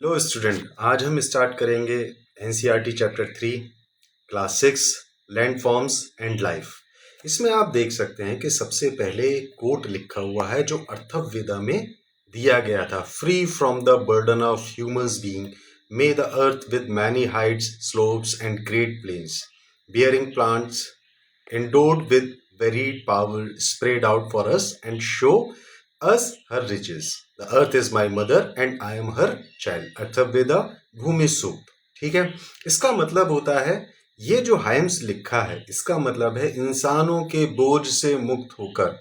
Hello student, आज हम start करेंगे NCERT chapter 3 class 6 land forms and life. इसमें आप देख सकते हैं कि सबसे पहले एक कोट लिखा हुआ है जो अथर्ववेदा में दिया गया था। Free from the burden of humans being may the earth with many heights slopes and great plains bearing plants endowed with varied power spread out for us and show us her riches. The earth is my mother and I am her child. Atharvaveda Bhumi Sukta. ठीक है, इसका मतलब होता है, ये जो hymns लिखा है इसका मतलब है इंसानों के बोझ से मुक्त होकर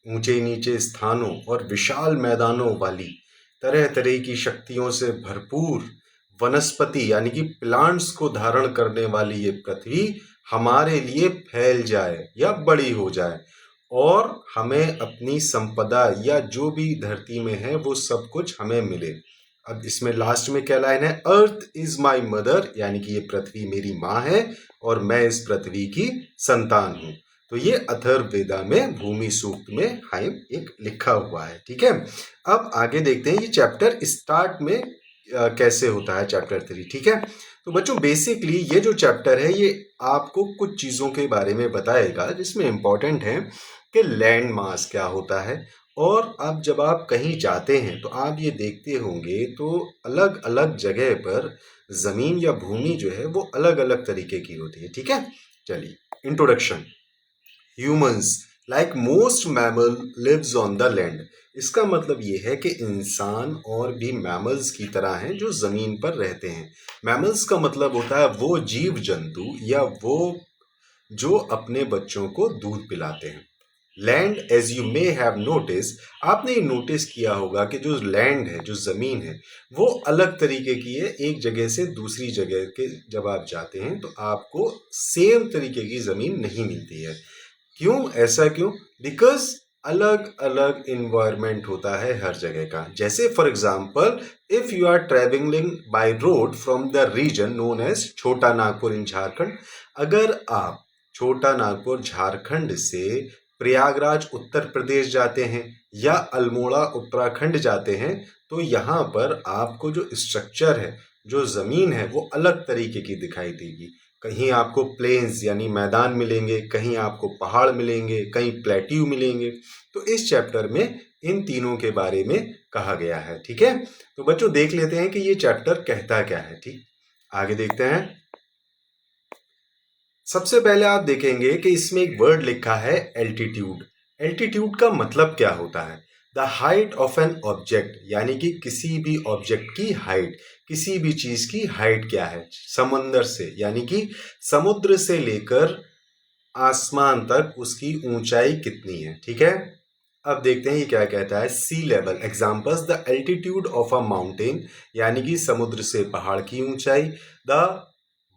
ऊंचे नीचे स्थानों और विशाल मैदानों वाली तरह तरह की शक्तियों से भरपूर वनस्पति यानी कि प्लांट्स को धारण करने वाली ये पृथ्वी हमारे लिए फैल जाए या बड़ी हो जाए और हमें अपनी संपदा या जो भी धरती में है वो सब कुछ हमें मिले। अब इसमें लास्ट में क्या लाइन है? अर्थ इज माई मदर, यानी कि ये पृथ्वी मेरी माँ है और मैं इस पृथ्वी की संतान हूँ। तो ये अथर्ववेदा में भूमि सूक्त में हाइम एक लिखा हुआ है। ठीक है, अब आगे देखते हैं ये चैप्टर स्टार्ट में कैसे होता है चैप्टर 3। ठीक है, तो बच्चों बेसिकली ये जो चैप्टर है ये आपको कुछ चीज़ों के बारे में बताएगा जिसमें इम्पोर्टेंट है कि लैंड मास क्या होता है। और अब जब आप कहीं जाते हैं तो आप ये देखते होंगे तो अलग अलग जगह पर ज़मीन या भूमि जो है वो अलग अलग तरीके की होती है। ठीक है, चलिए introduction. Humans like most mammal lives on the land. इसका मतलब ये है कि इंसान और भी मैमल्स की तरह हैं जो ज़मीन पर रहते हैं। मैमल्स का मतलब होता है वो जीव जंतु या वो जो अपने बच्चों को दूध पिलाते हैं। Land as you may have notice, आपने ये नोटिस किया होगा कि जो लैंड है, जो ज़मीन है, वो अलग तरीके की है। एक जगह से दूसरी जगह के जब आप जाते हैं तो आपको सेम तरीके की ज़मीन नहीं मिलती है। क्यों? ऐसा क्यों? बिकॉज अलग अलग इन्वायरमेंट होता है हर जगह का। जैसे for example, if you are travelling by road from the region known as Chota Nagpur इन झारखंड, अगर आप छोटा नागपुर झारखंड से प्रयागराज उत्तर प्रदेश जाते हैं या अल्मोड़ा उत्तराखंड जाते हैं तो यहाँ पर आपको जो स्ट्रक्चर है, जो ज़मीन है, वो अलग तरीके की दिखाई देगी। कहीं आपको प्लेन्स यानी मैदान मिलेंगे, कहीं आपको पहाड़ मिलेंगे, कहीं प्लेट्यू मिलेंगे। तो इस चैप्टर में इन तीनों के बारे में कहा गया है। ठीक है, तो बच्चों देख लेते हैं कि ये चैप्टर कहता क्या है। ठीक, आगे देखते हैं। सबसे पहले आप देखेंगे कि इसमें एक वर्ड लिखा है एल्टीट्यूड। एल्टीट्यूड का मतलब क्या होता है? The height of an object, यानी कि किसी भी ऑब्जेक्ट की हाइट, किसी भी चीज की हाइट क्या है समंदर से, यानी कि समुद्र से लेकर आसमान तक उसकी ऊंचाई कितनी है। ठीक है, अब देखते हैं ये क्या कहता है। Sea level examples, the altitude of a mountain, यानी कि समुद्र से पहाड़ की ऊंचाई। द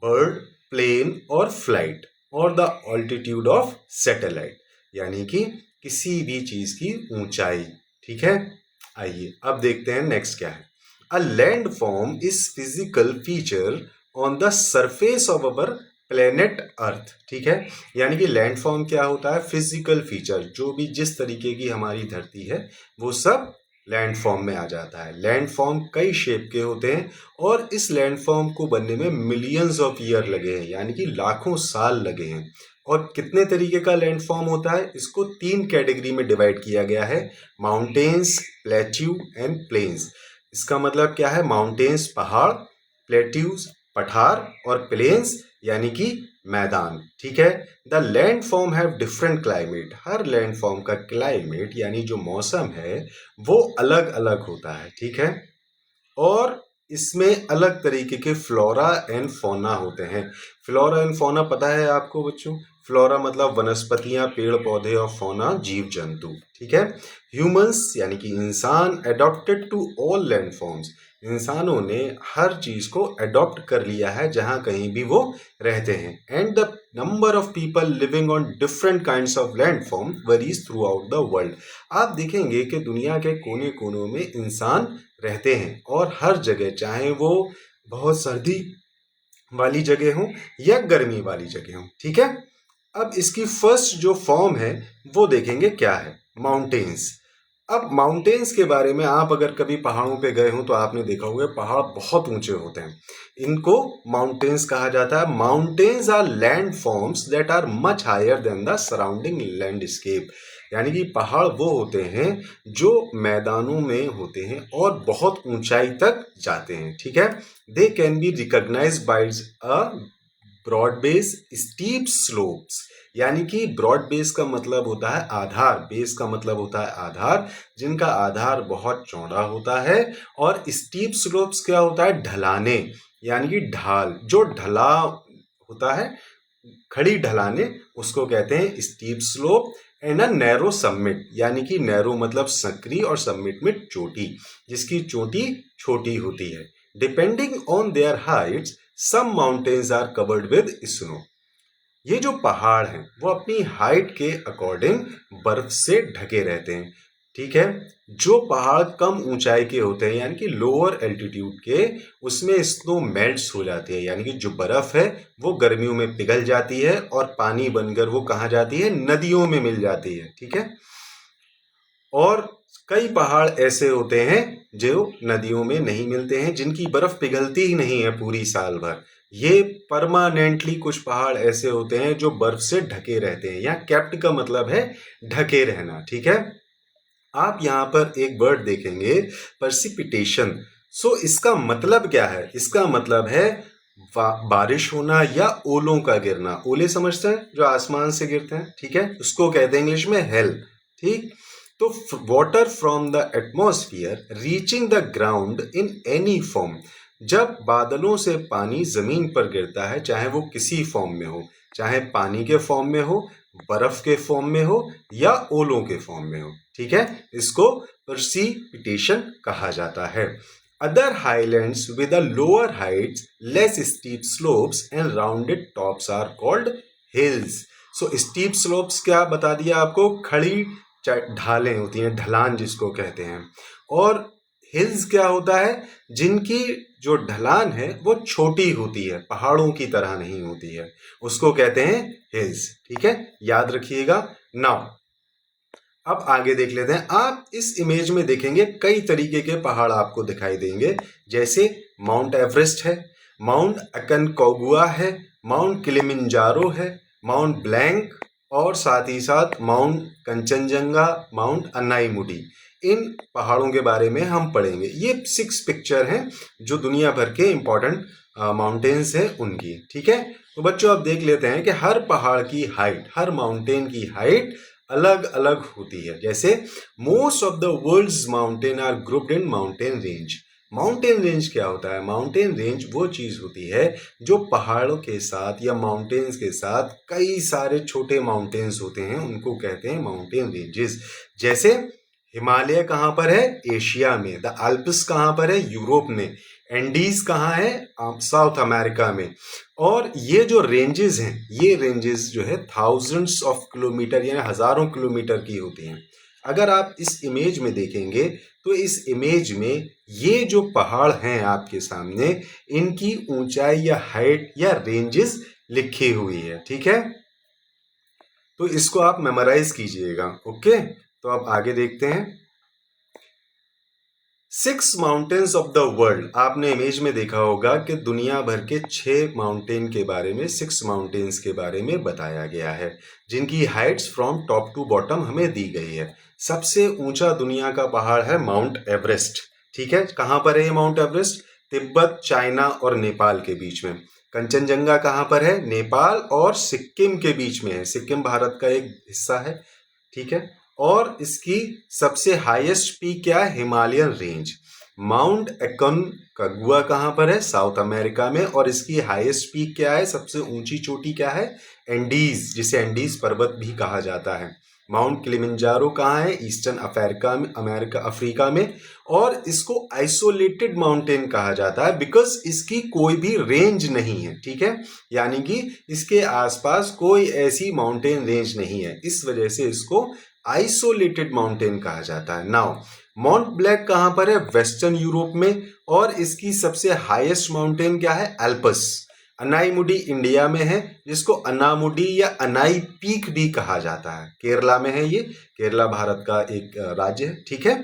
बर्ड, प्लेन और फ्लाइट। और द ऑल्टीट्यूड ऑफ सैटेलाइट, यानी कि किसी भी चीज की ऊंचाई। ठीक है, आइए अब देखते हैं नेक्स्ट क्या है। A land form is physical feature on the surface of our planet earth. ठीक है, यानी कि लैंड फॉर्म क्या होता है? फिजिकल फीचर, जो भी जिस तरीके की हमारी धरती है वो सब लैंड फॉर्म में आ जाता है। लैंड फॉर्म कई शेप के होते हैं और इस लैंड फॉर्म को बनने में मिलियंस ऑफ ईयर लगे हैं, यानी कि लाखों साल लगे हैं। और कितने तरीके का लैंड फॉर्म होता है? इसको 3 कैटेगरी में डिवाइड किया गया है, माउंटेन्स, प्लेट्यू एंड प्लेन्स। इसका मतलब क्या है? माउंटेन्स पहाड़, प्लेट्यूज पठार और प्लेन्स यानी कि मैदान। ठीक है, the land form have different climate. Her land form का क्लाइमेट यानी जो मौसम है वो अलग अलग होता है। ठीक है, और इसमें अलग तरीके के फ्लोरा एंड फौना होते हैं। फ्लोरा एंड फौना पता है आपको बच्चों? फ्लोरा मतलब वनस्पतियां, पेड़ पौधे और फौना जीव जंतु। ठीक है, ह्यूमंस यानी कि इंसान adopted to all land forms, इंसानों ने हर चीज को अडॉप्ट कर लिया है जहां कहीं भी वो रहते हैं। And the number of people living on different kinds of land form varies through out the world. आप देखेंगे कि दुनिया के कोने कोनों में इंसान रहते हैं और हर जगह, चाहे वो बहुत सर्दी वाली जगह हो या गर्मी वाली जगह हो। ठीक है, अब इसकी फर्स्ट जो फॉर्म है वो देखेंगे क्या है। माउंटेन्स। अब माउंटेन्स के बारे में, आप अगर कभी पहाड़ों पे गए हो तो आपने देखा होगा पहाड़ बहुत ऊंचे होते हैं, इनको माउंटेन्स कहा जाता है। Mountains are land forms that are much higher than the surrounding landscape, यानी कि पहाड़ वो होते हैं जो मैदानों में होते हैं और बहुत ऊंचाई तक जाते हैं, ठीक है। They can be recognised by a broad base steep slopes, यानी कि ब्रॉड बेस का मतलब होता है आधार, बेस का मतलब होता है आधार, जिनका आधार बहुत चौड़ा होता है। और स्टीप स्लोप्स क्या होता है, ढलाने, यानी कि ढाल, जो ढला होता है, खड़ी ढलाने, उसको कहते हैं steep slope. And a narrow submit, यानी कि नैरो मतलब सकरी और सबमिट में चोटी, जिसकी चोटी छोटी होती है। Depending on their heights some mountains are covered with snow. ये जो पहाड़ हैं वो अपनी हाइट के अकॉर्डिंग बर्फ से ढके रहते हैं, ठीक है। जो पहाड़ कम ऊंचाई के होते हैं यानी कि लोअर एल्टीट्यूड के, उसमें स्नो मेल्ट्स हो जाती है, यानी कि जो बर्फ है वो गर्मियों में पिघल जाती है और पानी बनकर वो कहाँ जाती है, नदियों में मिल जाती है, ठीक है। और कई पहाड़ ऐसे होते हैं जो नदियों में नहीं मिलते हैं, जिनकी बर्फ पिघलती ही नहीं है पूरी साल भर। ये परमानेंटली कुछ पहाड़ ऐसे होते हैं जो बर्फ से ढके रहते हैं। यहाँ कैप्ट का मतलब है ढके रहना, ठीक है। आप यहाँ पर एक वर्ड देखेंगे, पर्सिपिटेशन। सो इसका मतलब क्या है, इसका मतलब है बारिश होना या ओलों का गिरना। ओले समझते हैं, जो आसमान से गिरते हैं, ठीक है, उसको कहते हैं इंग्लिश में हेल, ठीक। तो water from the atmosphere reaching the ground in any form, जब बादलों से पानी जमीन पर गिरता है, चाहे वो किसी फॉर्म में हो, चाहे पानी के फॉर्म में हो, बर्फ के फॉर्म में हो या ओलों के फॉर्म में हो, ठीक है, इसको प्रेसिपिटेशन कहा जाता है। Other highlands with a lower heights, less steep slopes and rounded tops are called hills. So steep slopes क्या बता दिया आपको, खड़ी ढालें होती हैं, ढलान जिसको कहते हैं। और हिल्स क्या होता है, जिनकी जो ढलान है वो छोटी होती है, पहाड़ों की तरह नहीं होती है, उसको कहते हैं हिल्स, ठीक है, याद रखिएगा। नाउ अब आगे देख लेते हैं। आप इस इमेज में देखेंगे कई तरीके के पहाड़ आपको दिखाई देंगे, जैसे माउंट एवरेस्ट है, माउंट अकनकागुआ है, माउंट किलिमंजारो है, माउंट ब्लैंक, और साथ ही साथ माउंट कंचनजंगा, माउंट अन्नाईमुडी। इन पहाड़ों के बारे में हम पढ़ेंगे। ये 6 पिक्चर हैं जो दुनिया भर के इंपॉर्टेंट माउंटेन्स हैं उनकी, ठीक है। तो बच्चों आप देख लेते हैं कि हर पहाड़ की हाइट, हर माउंटेन की हाइट अलग अलग होती है। जैसे most of the world's mountain are grouped in mountain range. Mountain range क्या होता है, माउंटेन रेंज वो चीज होती है जो पहाड़ों के साथ या माउंटेन्स के साथ कई सारे छोटे माउंटेन्स होते हैं, उनको कहते हैं माउंटेन रेंजेस। जैसे हिमालय कहाँ पर है, एशिया में। द आल्प्स कहाँ पर है, यूरोप में। एंडीज कहाँ है, साउथ अमेरिका में। और ये जो रेंजेस हैं, ये रेंजेस जो है थाउजेंड्स ऑफ किलोमीटर यानी हजारों किलोमीटर की होती हैं। अगर आप इस इमेज में देखेंगे तो इस इमेज में ये जो पहाड़ हैं आपके सामने, इनकी ऊंचाई या हाइट या रेंजेस लिखी हुई है, ठीक है। तो इसको आप मेमोराइज कीजिएगा, ओके। तो अब आगे देखते हैं। 6 माउंटेन्स ऑफ द वर्ल्ड, आपने इमेज में देखा होगा कि दुनिया भर के 6 माउंटेन के बारे में, 6 माउंटेन्स के बारे में बताया गया है, जिनकी heights from top to bottom हमें दी गई है। सबसे ऊंचा दुनिया का पहाड़ है माउंट एवरेस्ट, ठीक है। कहाँ पर है ये माउंट एवरेस्ट, तिब्बत, चाइना और नेपाल के बीच में। कंचनजंगा कहाँ पर है, नेपाल और सिक्किम के बीच में है, सिक्किम भारत का एक हिस्सा है, ठीक है। और इसकी सबसे हाईएस्ट पीक क्या है, हिमालयन रेंज। माउंट एकोनकागुआ कहाँ पर है, साउथ अमेरिका में, और इसकी हाईएस्ट पीक क्या है, सबसे ऊंची चोटी क्या है, एंडीज, जिसे एंडीज पर्वत भी कहा जाता है। माउंट किलिमंजारो कहाँ है, ईस्टर्न अफ्रीका में, अफ्रीका में। और इसको आइसोलेटेड माउंटेन कहा जाता है बिकॉज इसकी कोई भी रेंज नहीं है, ठीक है, यानी कि इसके आसपास कोई ऐसी माउंटेन रेंज नहीं है, इस वजह से इसको आइसोलेटेड माउंटेन कहा जाता है। नाउ माउंट ब्लैक कहाँ पर है, वेस्टर्न यूरोप में, और इसकी सबसे हाईएस्ट माउंटेन क्या है, एल्पस। अनाईमुडी इंडिया में है, जिसको अनामुडी या अनाई पीक भी कहा जाता है। केरला में है ये, केरला भारत का एक राज्य है, ठीक है।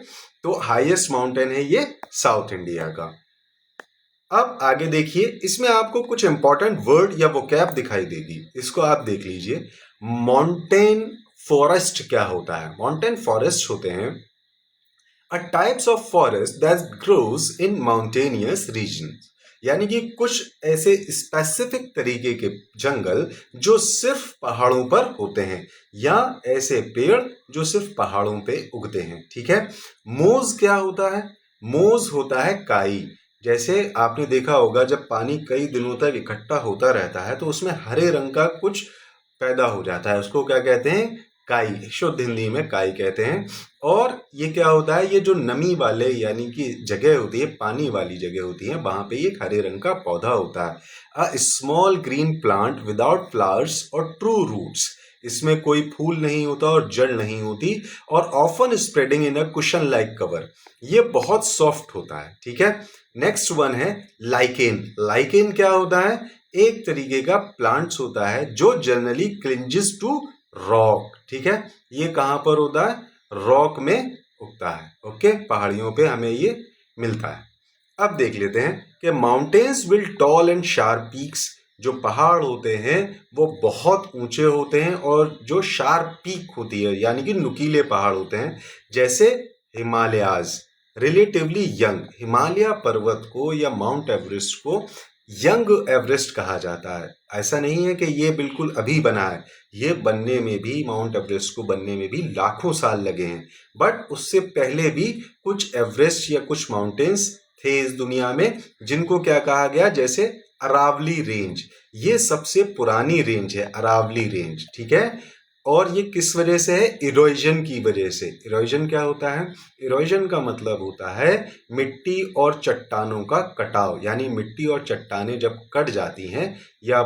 तो हाईएस्ट माउंटेन है ये साउथ इंडिया का। अब आगे देखिए, इसमें आपको कुछ इंपॉर्टेंट वर्ड या वोकैब दिखाई देगी, इसको आप देख लीजिए। माउंटेन फॉरेस्ट क्या होता है? माउंटेन फॉरेस्ट होते हैं अ types of forest that grows in mountainous region, यानी कि कुछ ऐसे स्पेसिफिक तरीके के जंगल जो सिर्फ पहाड़ों पर होते हैं, या ऐसे पेड़ जो सिर्फ पहाड़ों पे उगते हैं, ठीक है। मोज क्या होता है? मोज होता है काई। जैसे आपने देखा होगा, जब पानी कई दिनों तक इकट्ठा होता रहता है तो उसमें हरे रंग का कुछ पैदा हो जाता है, उसको क्या कहते हैं? काई। शुद्ध हिंदी में काई कहते हैं। और ये क्या होता है, ये जो नमी वाले यानी कि जगह होती है, पानी वाली जगह होती है, वहां पे एक हरे रंग का पौधा होता है। A small green plant without flowers और ट्रू रूट्स, इसमें कोई फूल नहीं होता और जड़ नहीं होती, और ऑफन स्प्रेडिंग इन अ कुशन लाइक कवर, ये बहुत सॉफ्ट होता है, ठीक है। नेक्स्ट वन है लाइकेन। लाइकेन क्या होता है? एक तरीके का प्लांट्स होता है जो जनरली क्लिंजेस टू रॉक, ठीक है। ये कहां पर होता है? रॉक में उगता है, ओके, पहाड़ियों पे हमें ये मिलता है। अब देख लेते हैं कि mountains will tall and sharp peaks, जो पहाड़ होते हैं वो बहुत ऊंचे होते हैं, और जो शार्प पीक होती है यानी कि नुकीले पहाड़ होते हैं, जैसे हिमालयाज रिलेटिवली यंग। हिमालय पर्वत को या माउंट एवरेस्ट को यंग एवरेस्ट कहा जाता है। ऐसा नहीं है कि ये बिल्कुल अभी बना है, ये बनने में भी, माउंट एवरेस्ट को बनने में भी लाखों साल लगे हैं। बट उससे पहले भी कुछ एवरेस्ट या कुछ माउंटेन्स थे इस दुनिया में, जिनको क्या कहा गया? जैसे अरावली रेंज, ये सबसे पुरानी रेंज है, अरावली रेंज, ठीक है। और ये किस वजह से है? इरोजन की वजह से। इरोजन क्या होता है? इरोजन का मतलब होता है मिट्टी और चट्टानों का कटाव, यानी मिट्टी और चट्टानें जब कट जाती हैं, या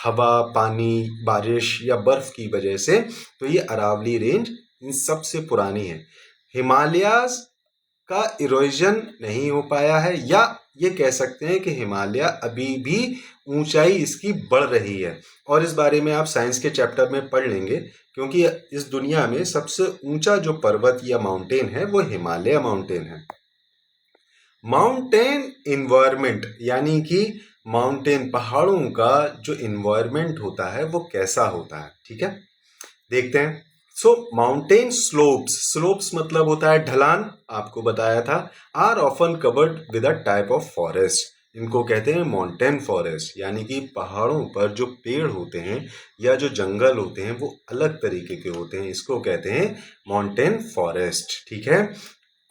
हवा, पानी, बारिश या बर्फ की वजह से, तो ये अरावली रेंज इन सबसे पुरानी है। हिमालयाज का इरोजन नहीं हो पाया है, या ये कह सकते हैं कि हिमालय अभी भी ऊंचाई इसकी बढ़ रही है, और इस बारे में आप साइंस के चैप्टर में पढ़ लेंगे, क्योंकि इस दुनिया में सबसे ऊंचा जो पर्वत या माउंटेन है वो हिमालय माउंटेन है। माउंटेन इन्वायरमेंट, यानी कि माउंटेन पहाड़ों का जो इन्वायरमेंट होता है वो कैसा होता है, ठीक है, देखते हैं। सो माउंटेन स्लोप्स, स्लोप्स मतलब होता है ढलान, आपको बताया था, are often covered with a type of forest, इनको कहते हैं माउंटेन फॉरेस्ट, यानी कि पहाड़ों पर जो पेड़ होते हैं या जो जंगल होते हैं वो अलग तरीके के होते हैं, इसको कहते हैं माउंटेन फॉरेस्ट, ठीक है।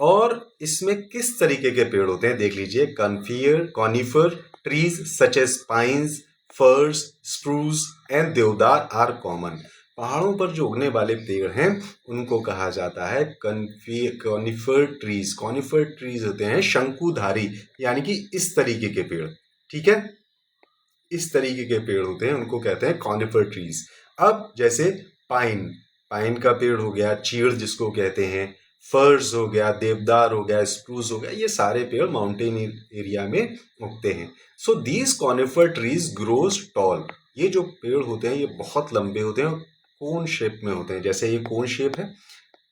और इसमें किस तरीके के पेड़ होते हैं देख लीजिए। Conifer trees such as pines, firs, spruce and deodar are common. पहाड़ों पर जो उगने वाले पेड़ हैं उनको कहा जाता है कॉनिफर ट्रीज। कॉनिफर ट्रीज होते हैं शंकुधारी, यानी कि इस तरीके के पेड़, ठीक है, इस तरीके के पेड़ होते हैं, उनको कहते हैं कॉनिफर ट्रीज। अब जैसे पाइन, पाइन का पेड़ हो गया, चीड़ जिसको कहते हैं, फर्स हो गया, देवदार हो गया, स्प्रूस हो गया, ये सारे पेड़ माउंटेन एरिया में उगते हैं। So these conifer trees grows tall, ये जो पेड़ होते हैं ये बहुत लंबे होते हैं, कोन शेप में होते हैं। जैसे ये कोन शेप है,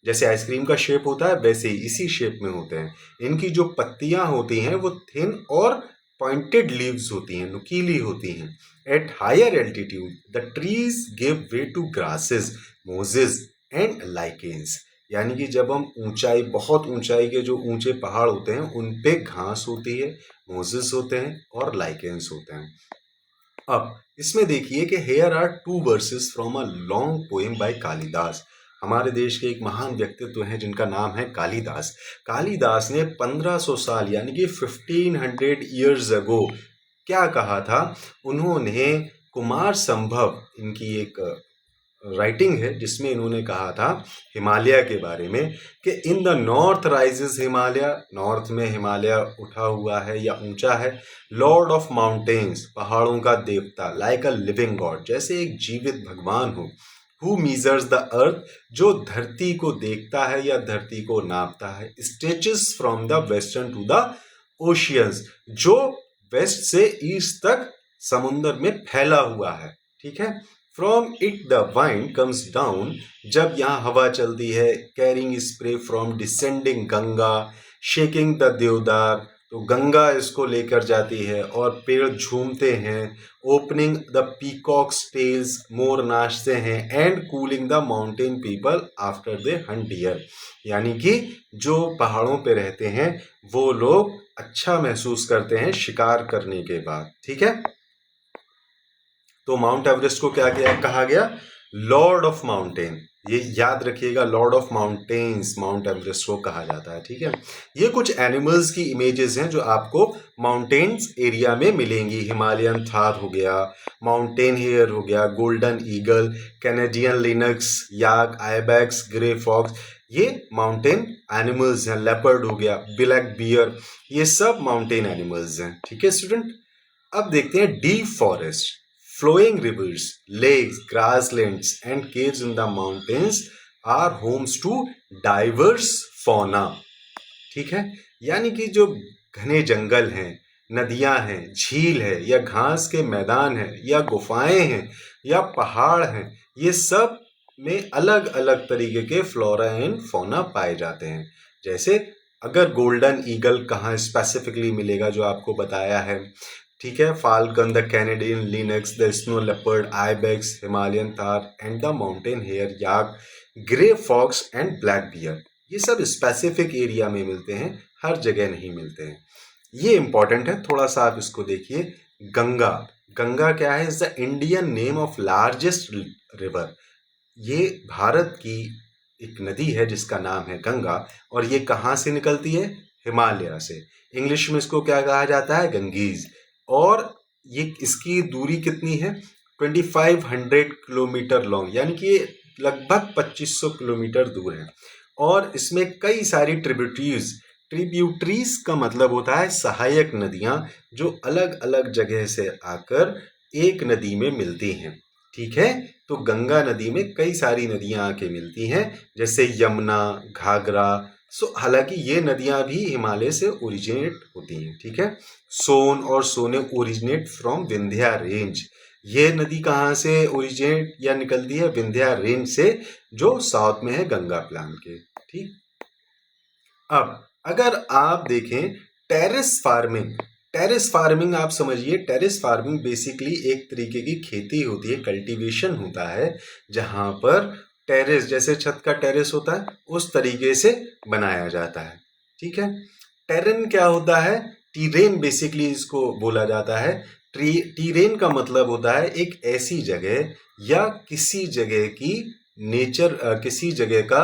जैसे आइसक्रीम का शेप होता है वैसे ही इसी शेप में होते हैं। इनकी जो पत्तियां होती हैं वो थिन और पॉइंटेड लीव्स होती हैं, नुकीली होती हैं। At higher altitude the trees give way to grasses, mosses and lichens, यानी कि जब हम ऊंचाई, बहुत ऊंचाई के जो ऊंचे पहाड़ होते हैं उन पे घास होती है, मोजेस होते हैं और लाइकेन्स होते हैं। अब इसमें देखिए कि here are two verses from a long poem by Kalidas. हमारे देश के एक महान व्यक्तित्व हैं जिनका नाम है कालिदास। कालिदास ने 1500 साल यानी कि 1500 ईयर्स अगो क्या कहा था? उन्होंने कुमार संभव, इनकी एक राइटिंग है जिसमें इन्होंने कहा था हिमालय के बारे में कि in the north rises Himalaya, north में हिमालय उठा हुआ है या ऊंचा है। लॉर्ड ऑफ माउंटेन्स, पहाड़ों का देवता, लाइक अ लिविंग गॉड, जैसे एक जीवित भगवान हो। हु मीजर्स द अर्थ, जो धरती को देखता है या धरती को नापता है। Stretches from the western to the oceans, जो वेस्ट से ईस्ट तक समुंदर में फैला हुआ है, ठीक है। From it the wind comes down, जब यहाँ हवा चलती है, carrying spray from descending Ganga, shaking the deodar, तो गंगा इसको लेकर जाती है और पेड़ झूमते हैं। ओपनिंग द पीकॉक्स टेल्स, मोर नाचते हैं। And cooling the mountain people after they hunt deer, यानी कि जो पहाड़ों पे रहते हैं वो लोग अच्छा महसूस करते हैं शिकार करने के बाद, ठीक है। तो माउंट एवरेस्ट को क्या कहा गया? Lord of mountain. ये याद रखिएगा, Lord of mountains mount Everest को कहा जाता है, ठीक है। ये कुछ एनिमल्स की इमेजेस हैं जो आपको माउंटेन्स एरिया में मिलेंगी। हिमालयन थार हो गया, माउंटेन हेयर हो गया, गोल्डन ईगल, कैनेडियन लिनक्स, याक, आइबैक्स, ग्रे फॉक्स, ये माउंटेन एनिमल्स हैं। लेपर्ड हो गया, ब्लैक बियर, ये सब माउंटेन एनिमल्स हैं, ठीक है स्टूडेंट। अब देखते हैं deep forest, flowing rivers, lakes, grasslands and caves in the mountains are homes to diverse fauna, ठीक है। यानी कि जो घने जंगल हैं, नदियां हैं, झील है, या घास के मैदान हैं, या गुफाएं हैं, या पहाड़ हैं, ये सब में अलग अलग तरीके के फ्लोरा एंड फौना पाए जाते हैं। जैसे अगर गोल्डन ईगल कहाँ स्पेसिफिकली मिलेगा, जो आपको बताया है, ठीक है। Falcon, the Canadian lynx, the snow leopard, ibex, Himalayan tahr and the mountain hare, yak, grey fox and black bear, ये सब स्पेसिफिक एरिया में मिलते हैं, हर जगह नहीं मिलते हैं। ये इंपॉर्टेंट है, थोड़ा सा आप इसको देखिए। गंगा, गंगा क्या है? Is the Indian name of largest river. ये भारत की एक नदी है जिसका नाम है गंगा, और ये कहाँ से निकलती है? हिमालय से। इंग्लिश में इसको क्या कहा जाता है? गंगीज। और ये इसकी दूरी कितनी है? 2500 किलोमीटर लॉन्ग, यानी कि ये लगभग 2500 किलोमीटर दूर है। और इसमें कई सारी ट्रिब्यूटरीज, ट्रिब्यूटरीज का मतलब होता है सहायक नदियां, जो अलग अलग जगह से आकर एक नदी में मिलती हैं, ठीक है। तो गंगा नदी में कई सारी नदियां आके मिलती हैं, जैसे यमुना, घाघरा। हालांकि ये नदियां भी हिमालय से ओरिजिनेट होती हैं, ठीक है। सोन और सोने ओरिजिनेट फ्रॉम विंध्या रेंज। ये नदी कहाँ से ओरिजिनेट या निकलती है? विंध्या रेंज से, जो साउथ में है गंगा प्लान के, ठीक। अब अगर आप देखें टेरेस फार्मिंग, टेरेस फार्मिंग आप समझिए, टेरेस फार्मिंग बेसिकली एक तरीके की खेती होती है, कल्टीवेशन होता है, जहां पर टेरेस, जैसे छत का टेरेस होता है उस तरीके से बनाया जाता है, ठीक है। टेरेन क्या होता है? टीरेन बेसिकली इसको बोला जाता है। टीरेन का मतलब होता है एक ऐसी जगह या किसी जगह की नेचर, किसी जगह का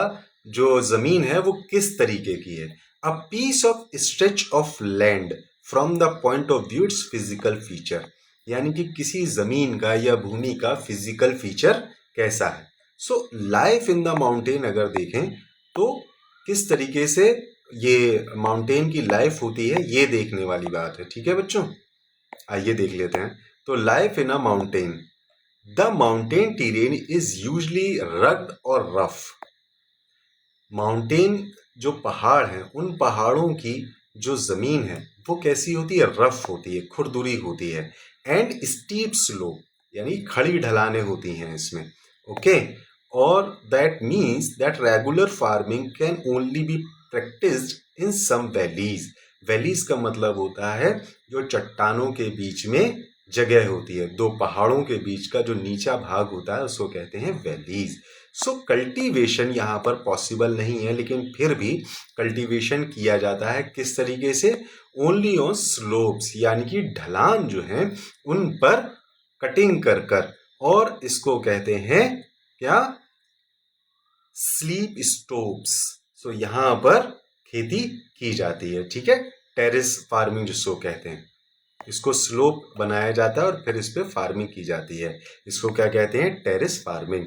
जो जमीन है वो किस तरीके की है। A piece of stretch of land from the point of view its physical feature, यानी कि किसी जमीन का या भूमि का फिजिकल फीचर कैसा है। So life in the mountain अगर देखें तो किस तरीके से ये माउंटेन की लाइफ होती है, ये देखने वाली बात है, ठीक है बच्चों। आइए देख लेते हैं। तो life in a mountain, the mountain terrain is usually rugged और रफ। माउंटेन जो पहाड़ हैं, उन पहाड़ों की जो जमीन है वो कैसी होती है? रफ होती है, खुरदुरी होती है। एंड स्टीप स्लोप, यानी खड़ी ढलाने होती हैं इसमें, ओके। और that means that regular farming can only be practised in some valleys. Valleys का मतलब होता है जो चट्टानों के बीच में जगह होती है, दो पहाड़ों के बीच का जो नीचा भाग होता है उसको कहते हैं वैलीज। सो कल्टीवेशन यहाँ पर पॉसिबल नहीं है, लेकिन फिर भी कल्टीवेशन किया जाता है किस तरीके से? ओनली ऑन स्लोप्स, यानी कि ढलान जो है उन पर कटिंग कर कर, और इसको कहते हैं क्या? स्लीप स्टोप्स। सो यहाँ पर खेती की जाती है, ठीक है। टेरेस फार्मिंग जिसको कहते हैं, इसको स्लोप बनाया जाता है और फिर इस पे फार्मिंग की जाती है, इसको क्या कहते हैं? Terrace farming.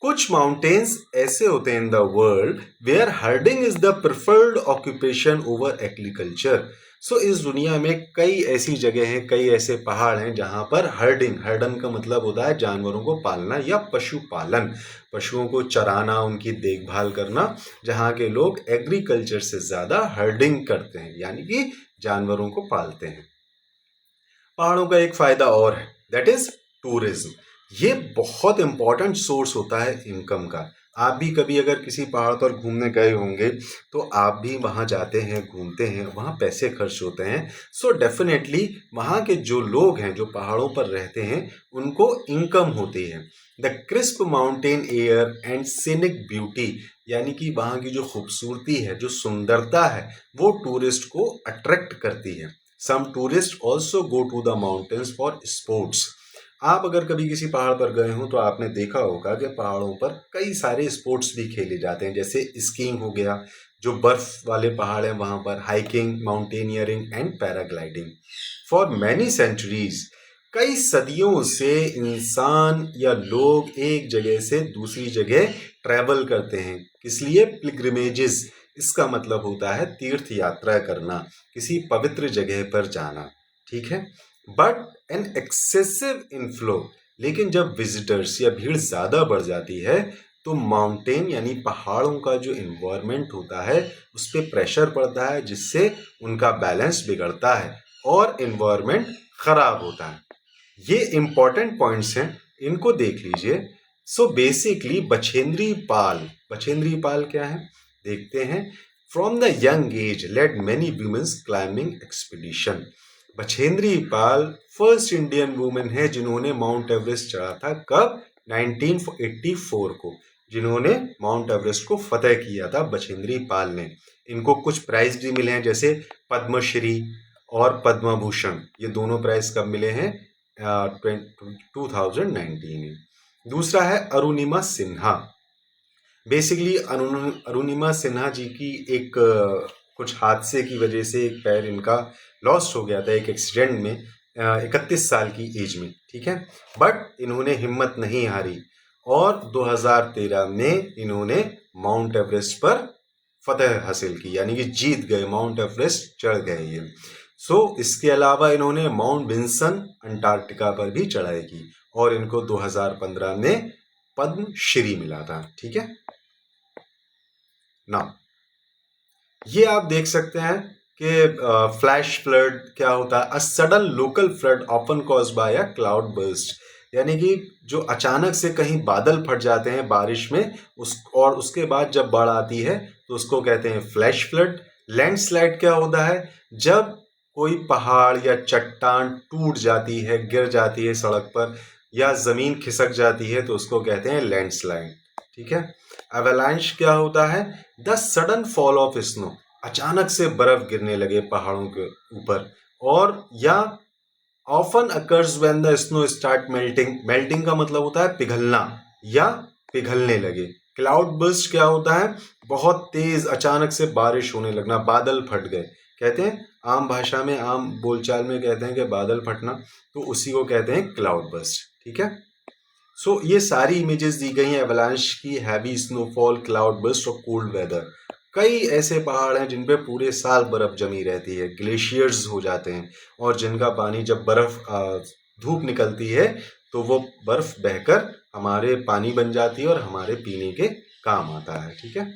कुछ माउंटेन्स ऐसे होते हैं in the world where herding is the preferred occupation over agriculture. So इस दुनिया में कई ऐसी जगह हैं, कई ऐसे पहाड़ हैं जहां पर हर्डिंग, हर्डन का मतलब होता है जानवरों को पालना या पशुपालन, पशुओं को चराना, उनकी देखभाल करना, जहां के लोग एग्रीकल्चर से ज्यादा हर्डिंग करते हैं, यानी कि जानवरों को पालते हैं। पहाड़ों का एक फायदा और है, दैट इज टूरिज्म। ये बहुत इंपॉर्टेंट सोर्स होता है इनकम का। आप भी कभी अगर किसी पहाड़ पर घूमने गए होंगे तो आप भी वहाँ जाते हैं, घूमते हैं, वहाँ पैसे खर्च होते हैं। सो डेफिनेटली वहाँ के जो लोग हैं जो पहाड़ों पर रहते हैं उनको इनकम होती है। The crisp mountain air and scenic beauty, यानी कि वहाँ की जो खूबसूरती है, जो सुंदरता है, वो टूरिस्ट को अट्रैक्ट करती है। Some tourist also go to the mountains for sports. आप अगर कभी किसी पहाड़ पर गए हो तो आपने देखा होगा कि पहाड़ों पर कई सारे स्पोर्ट्स भी खेले जाते हैं, जैसे स्कीइंग हो गया, जो बर्फ वाले पहाड़ हैं वहाँ पर hiking, mountaineering and paragliding. For many centuries, कई सदियों से इंसान या लोग एक जगह से दूसरी जगह ट्रैवल करते हैं। किस लिए? पिलग्रिमेजेस। इसका मतलब होता है तीर्थ यात्रा करना, किसी पवित्र जगह पर जाना, ठीक है। बट एन एक्सेसिव इनफ्लो, लेकिन जब विजिटर्स या भीड़ ज़्यादा बढ़ जाती है तो माउंटेन यानी पहाड़ों का जो इन्वायरमेंट होता है उस पर प्रेशर पड़ता है, जिससे उनका बैलेंस बिगड़ता है और इन्वायरमेंट खराब होता है। ये इंपॉर्टेंट पॉइंट्स हैं, इनको देख लीजिए। सो बेसिकली बछेंद्री पाल क्या है देखते हैं। From the young age led many women's climbing expedition. Bachendri Pal first Indian women है जिन्होंने माउंट एवरेस्ट चढ़ा था। कब? 1984 को, जिन्होंने माउंट एवरेस्ट को फतेह किया था, बछेंद्री पाल ने। इनको कुछ प्राइज भी मिले हैं, जैसे पद्मश्री और पद्म भूषण। ये दोनों प्राइज कब मिले हैं? 2019 में। दूसरा है अरुणिमा सिन्हा। बेसिकली अरुणिमा सिन्हा जी की एक कुछ हादसे की वजह से एक पैर इनका लॉस्ट हो गया था एक एक्सीडेंट में, 31 साल की एज में, ठीक है। बट इन्होंने हिम्मत नहीं हारी और 2013 में इन्होंने माउंट एवरेस्ट पर फतेह हासिल की, यानी कि जीत गए, माउंट एवरेस्ट चढ़ गए ये। इसके अलावा इन्होंने माउंट विंसन अंटार्कटिका पर भी चढ़ाई की और इनको 2015 में पद्मश्री मिला था, ठीक है ना। ये आप देख सकते हैं कि फ्लैश फ्लड क्या होता है। A sudden local flood often caused by a cloud burst, यानी कि जो अचानक से कहीं बादल फट जाते हैं बारिश में, और उसके बाद जब बाढ़ आती है तो उसको कहते हैं फ्लैश फ्लड। लैंडस्लाइड क्या होता है? जब कोई पहाड़ या चट्टान टूट जाती है, गिर जाती है सड़क पर, या जमीन खिसक जाती है तो उसको कहते हैं लैंडस्लाइड, ठीक है। एवलांच क्या होता है? The sudden fall of snow, अचानक से बर्फ गिरने लगे पहाड़ों के ऊपर। और या often occurs when the snow start melting, melting का मतलब होता है पिघलना या पिघलने लगे। क्लाउड बर्स्ट क्या होता है? बहुत तेज अचानक से बारिश होने लगना, बादल फट गए, कहते हैं आम भाषा में, आम बोलचाल में कहते हैं कि बादल फटना, तो उसी को कहते हैं क्लाउड बर्स्ट, ठीक है। ये सारी इमेजेस दी गई हैं एवलांच की, हैवी स्नोफॉल, क्लाउड बर्स्ट और कोल्ड वेदर। कई ऐसे पहाड़ हैं जिन पे पूरे साल बर्फ जमी रहती है, ग्लेशियर्स हो जाते हैं, और जिनका पानी जब धूप निकलती है तो वो बर्फ बहकर हमारे पानी बन जाती है और हमारे पीने के काम आता है, ठीक है।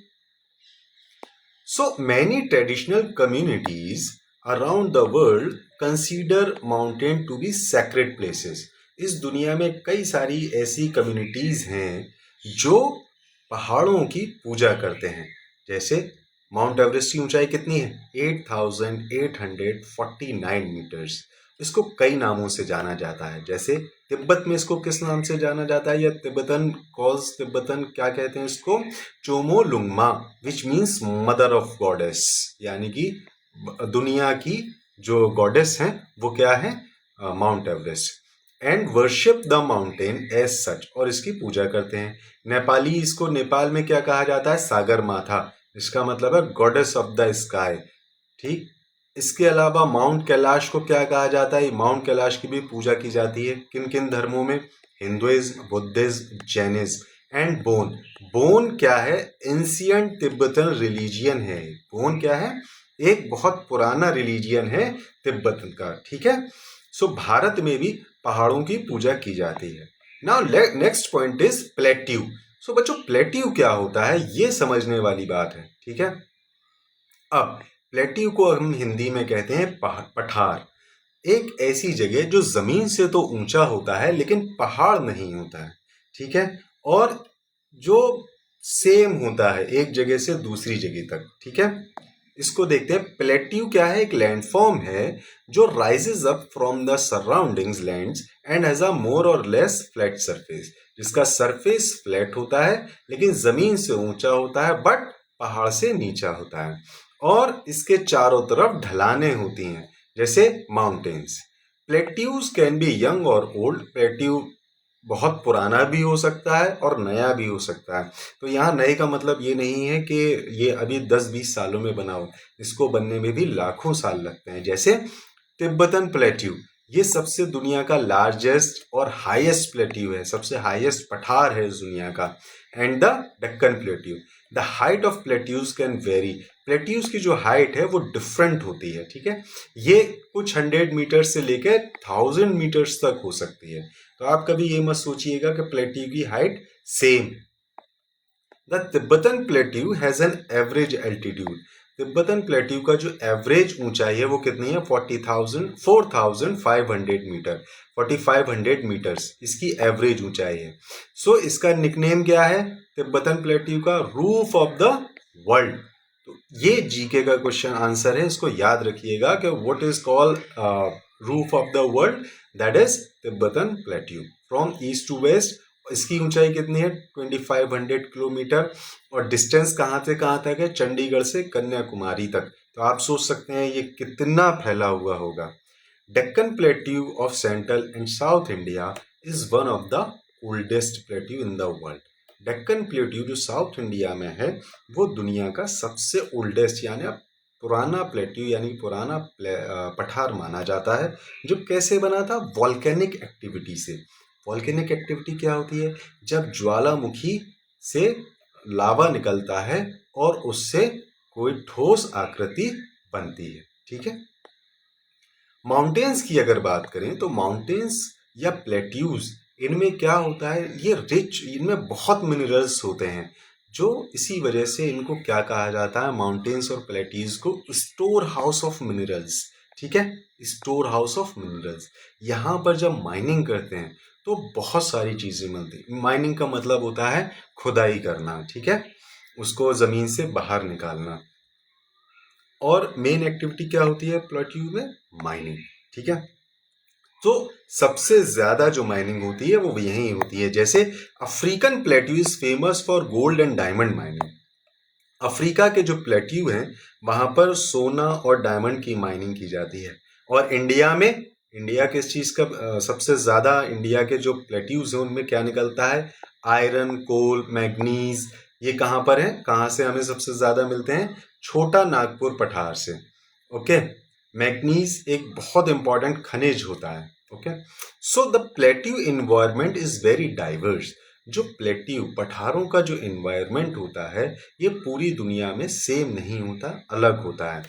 Many traditional communities around the world consider mountain to be sacred places. इस दुनिया में कई सारी ऐसी कम्युनिटीज हैं जो पहाड़ों की पूजा करते हैं। जैसे माउंट एवरेस्ट की ऊंचाई कितनी है? 8,849 मीटर्स। इसको कई नामों से जाना जाता है, जैसे तिब्बत में इसको किस नाम से जाना जाता है, या तिब्बतन क्या कहते हैं इसको? Chomolungma, which means mother of goddess, यानी कि दुनिया की जो गॉडेस हैं वो क्या है? Mount Everest. And worship the mountain as such, और इसकी पूजा करते हैं। नेपाली इसको नेपाल में क्या कहा जाता है? सागर माथा, इसका मतलब है गॉडेस ऑफ द स्काई, ठीक। इसके अलावा माउंट कैलाश को क्या कहा जाता है? माउंट कैलाश की भी पूजा की जाती है। किन किन धर्मों में? Hinduism, Buddhism, Jainism and bone. Bone क्या है? एंशियंट तिब्बतन रिलीजियन है। बोन क्या है? एक बहुत पुराना रिलीजियन है तिब्बत का, ठीक है। भारत में भी पहाड़ों की पूजा की जाती है। Now next point is plateau. बच्चों प्लेट्यू क्या होता है ये समझने वाली बात है, ठीक है। अब प्लेट्यू को हम हिंदी में कहते हैं पठार। एक ऐसी जगह जो जमीन से तो ऊंचा होता है लेकिन पहाड़ नहीं होता है, ठीक है, और जो सेम होता है एक जगह से दूसरी जगह तक, ठीक है। इसको देखते हैं। प्लेट्यू क्या है? एक लैंडफॉर्म है जो rises up from the surroundings lands and has a more or less flat surface, जिसका सरफेस फ्लैट होता है लेकिन जमीन से ऊंचा होता है बट पहाड़ से नीचा होता है, और इसके चारों तरफ ढलानें होती हैं जैसे mountains. Plateaus can be young और ओल्ड। प्लेट्यू बहुत पुराना भी हो सकता है और नया भी हो सकता है। तो यहाँ नए का मतलब ये नहीं है कि ये अभी 10-20 सालों में बना हो, इसको बनने में भी लाखों साल लगते हैं। जैसे तिब्बतन प्लेट्यू, ये सबसे दुनिया का लार्जेस्ट और हाईएस्ट प्लेट्यू है, सबसे हाईएस्ट पठार है इस दुनिया का। And the Deccan plateau, the height of plateaus can very. Plateaus की जो हाइट है वो डिफरेंट होती है, ठीक है। ये कुछ 100 मीटर से लेकर 1000 मीटर्स तक हो सकती है। तो आप कभी ये मत सोचिएगा कि प्लेट्यू की height same. The Tibetan plateau has an average altitude. Tibetan plateau का जो एवरेज ऊंचाई है वो कितनी है? 4500 मीटर, 4500 मीटर्स इसकी एवरेज ऊंचाई है। सो इसका निकनेम क्या है तिब्बतन प्लेट्यू का? Roof of the world. तो ये जीके का क्वेश्चन आंसर है, इसको याद रखिएगा कि what is called roof of the world, that is Tibetan plateau from east to west. इसकी ऊंचाई कितनी है? 2500 किलोमीटर। और डिस्टेंस कहाँ से कहाँ तक है? चंडीगढ़ से कन्याकुमारी तक। तो आप सोच सकते हैं ये कितना फैला हुआ होगा। Deccan plateau of central and south India is one of the oldest plateau in the world. Deccan plateau जो साउथ इंडिया में है वो दुनिया का सबसे ओल्डेस्ट यानी पुराना प्लेट्यू यानी पुराना पठार माना जाता है, जो कैसे बना था? वॉल्केनिक एक्टिविटी से। वॉल्केनिक एक्टिविटी क्या होती है? जब ज्वालामुखी से लावा निकलता है और उससे कोई ठोस आकृति बनती है, ठीक है। माउंटेन्स की अगर बात करें तो माउंटेन्स या प्लेट्यूज, इनमें क्या होता है? ये रिच, इनमें बहुत मिनरल्स होते हैं, जो इसी वजह से इनको क्या कहा जाता है? माउंटेन्स और प्लेट्यूज को स्टोर हाउस ऑफ मिनरल्स, ठीक है, स्टोर हाउस ऑफ मिनरल्स। यहाँ पर जब माइनिंग करते हैं तो बहुत सारी चीज़ें मिलती। माइनिंग का मतलब होता है खुदाई करना, ठीक है, उसको ज़मीन से बाहर निकालना। और मेन एक्टिविटी क्या होती है प्लेट्यू में? माइनिंग, ठीक है। तो सबसे ज्यादा जो माइनिंग होती है वो यहीं होती है। जैसे African plateau is famous for gold and diamond mining. Africa के जो प्लेट्यू हैं वहां पर सोना और डायमंड की माइनिंग की जाती है। और इंडिया में, इंडिया किस चीज का सबसे ज्यादा, इंडिया के जो प्लेट्यूज हैं उनमें क्या निकलता है? आयरन, कोल, मैग्नीज। ये कहाँ पर है? कहाँ से हमें सबसे ज्यादा मिलते हैं? छोटा नागपुर पठार से। ओके, मैग्नीज एक बहुत इंपॉर्टेंट खनिज होता है। Okay, so the plateau environment is very diverse. जो प्लेट्यू पठारों का जो इन्वायरमेंट होता है ये पूरी दुनिया में सेम नहीं होता, अलग होता है।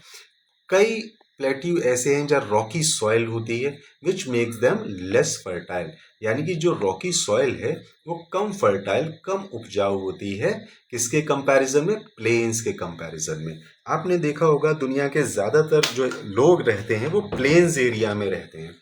कई प्लेट्यू ऐसे हैं जहाँ रॉकी सॉइल होती है which makes them less fertile, यानी कि जो रॉकी सॉइल है वो कम फर्टाइल, कम उपजाऊ होती है। किसके कंपैरिजन में? प्लेन्स के कंपैरिजन में। आपने देखा होगा दुनिया के ज़्यादातर जो लोग रहते हैं वो प्लेन्स एरिया में रहते हैं।